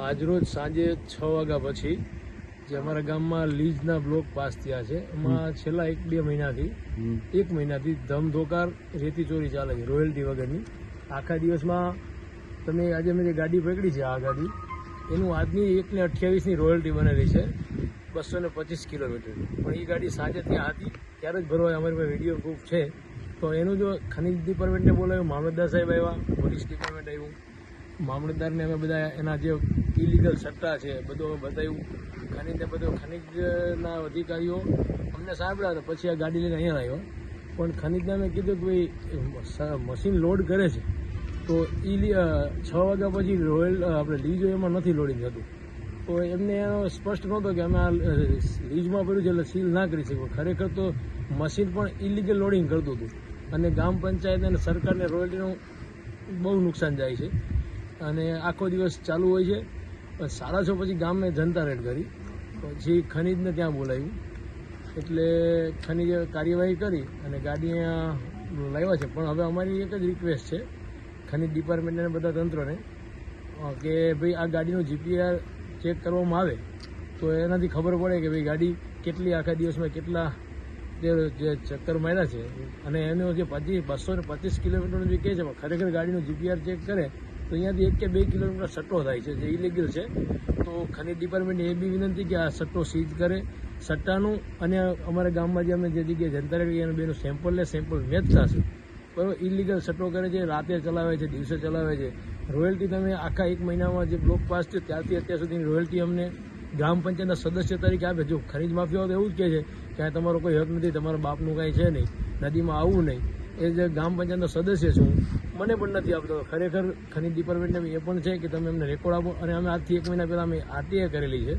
આજરોજ સાંજે 6 વાગ્યા પછી જે અમારા ગામમાં લીઝના બ્લોક પાસ થયા છે એમાં છેલ્લા 1 મહિનાથી ધમધોકાર રેતી ચોરી ચાલે છે રોયલ્ટી વગરની. આખા દિવસમાં તમે આજે મેં જે ગાડી પકડી છે આ ગાડી એનું આજની 1:28ની રોયલ્ટી બનેલી છે 225 કિલોમીટરની. પણ એ ગાડી સાંજે ત્યાં હતી ત્યારે જ ભરવા અમારી પાસે વિડીયો પ્રૂફ છે. તો એનું જો ખનિજ ડિપાર્ટમેન્ટને બોલાવ્યું, મામલતદાર સાહેબ આવ્યા, પોલીસ ડિપાર્ટમેન્ટ આવ્યું, મામલતદારને અમે બધા એના જે ઇલીગલ સટ્ટા છે બધું અમે બતાવ્યું. ખનિજના અધિકારીઓ અમને સાંભળ્યા તો પછી આ ગાડી લઈને અહીંયા આવ્યો. પણ ખનિજને અમે કીધું કે ભાઈ મશીન લોડ કરે છે તો એ 6 વાગ્યા પછી આપણે લીઝ એમાં નથી લોડિંગ થતું. તો એમને એનો સ્પષ્ટ નહોતો કે અમે આ લીઝમાં પડ્યું છે એટલે સીલ ના કરી શકીએ. ખરેખર તો મશીન પણ ઇલીગલ લોડિંગ કરતું હતું અને ગ્રામ પંચાયત અને સરકારને રોયલ્ટીનું બહુ નુકસાન જાય છે અને આખો દિવસ ચાલુ હોય છે. 6:30 પછી ગામે જનતા રેડ કરી, પછી ખનિજને ત્યાં બોલાવ્યું એટલે ખનિજે કાર્યવાહી કરી અને ગાડી અહીંયા લાવ્યા છે. પણ હવે અમારી એક જ રિક્વેસ્ટ છે ખનિજ ડિપાર્ટમેન્ટને બધા તંત્રોને કે ભાઈ આ ગાડીનું જીપીઆર ચેક કરવામાં આવે તો એનાથી ખબર પડે કે ભાઈ ગાડી કેટલી આખા દિવસમાં કેટલા જે ચક્કર માર્યા છે અને એનો જે 225 કિલોમીટરનું જે કહે છે ખરેખર ગાડીનું જીપીઆર ચેક કરે તો અહીંયાથી 1 કે 2 કિલોમીટર સટ્ટો થાય છે જે ઇલીગલ છે. તો ખનિજ ડિપાર્ટમેન્ટને એ બી વિનંતી કે આ સટ્ટો સીઝ કરે સટ્ટાનું, અને અમારા ગામમાં જે અમે જે જગ્યાએ જનતા રેડ એનું બેનું સેમ્પલ લે, સેમ્પલ મેચ થશે. બરાબર, ઇલીગલ સટ્ટો કરે છે, રાતે ચલાવે છે, દિવસે ચલાવે છે. રોયલ્ટી તમે આખા 1 મહિનામાં જે બ્લોક પાસ થયો ત્યારથી અત્યાર સુધીની રોયલ્ટી અમને ગ્રામ પંચાયતના સદસ્ય તરીકે આપે. જો ખનિજ માફિયાઓ તો એવું જ કહે છે કે આ તમારો કોઈ હક નથી, તમારા બાપનું કાંઈ છે નહીં, નદીમાં આવવું નહીં. એ જે ગ્રામ પંચાયતનો સદસ્ય છું મને પણ નથી આપતો. ખરેખર ખનિજ ડિપાર્ટમેન્ટને એ પણ છે કે તમે અમને રેકોર્ડ આપો. અને અમે આજથી 1 મહિના પહેલાં અમે આરટીઆઈ કરેલી છે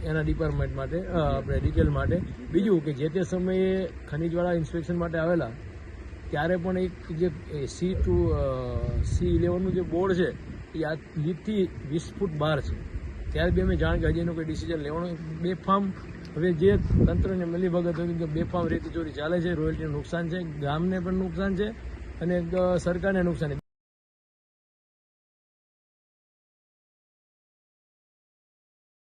એના ડિપાર્ટમેન્ટ માટે, આપણે ડિટેલ માટે. બીજું કે જે તે સમયે ખનિજવાળા ઇન્સ્પેક્શન માટે આવેલા ત્યારે પણ એક જે C11નું જે બોર્ડ છે એ આ લીધથી 20 ફૂટ બહાર છે. ત્યારે બી અમે જાણ કે હજી એનું કોઈ ડિસિઝન લેવાનું. બેફામ હવે જે તંત્રને મિલીભગત હોય કે બેફામ રેતી ચોરી ચાલે છે, રોયલ્ટીનું નુકસાન છે, ગામને પણ નુકસાન છે અને સરકારને નુકસાન છે.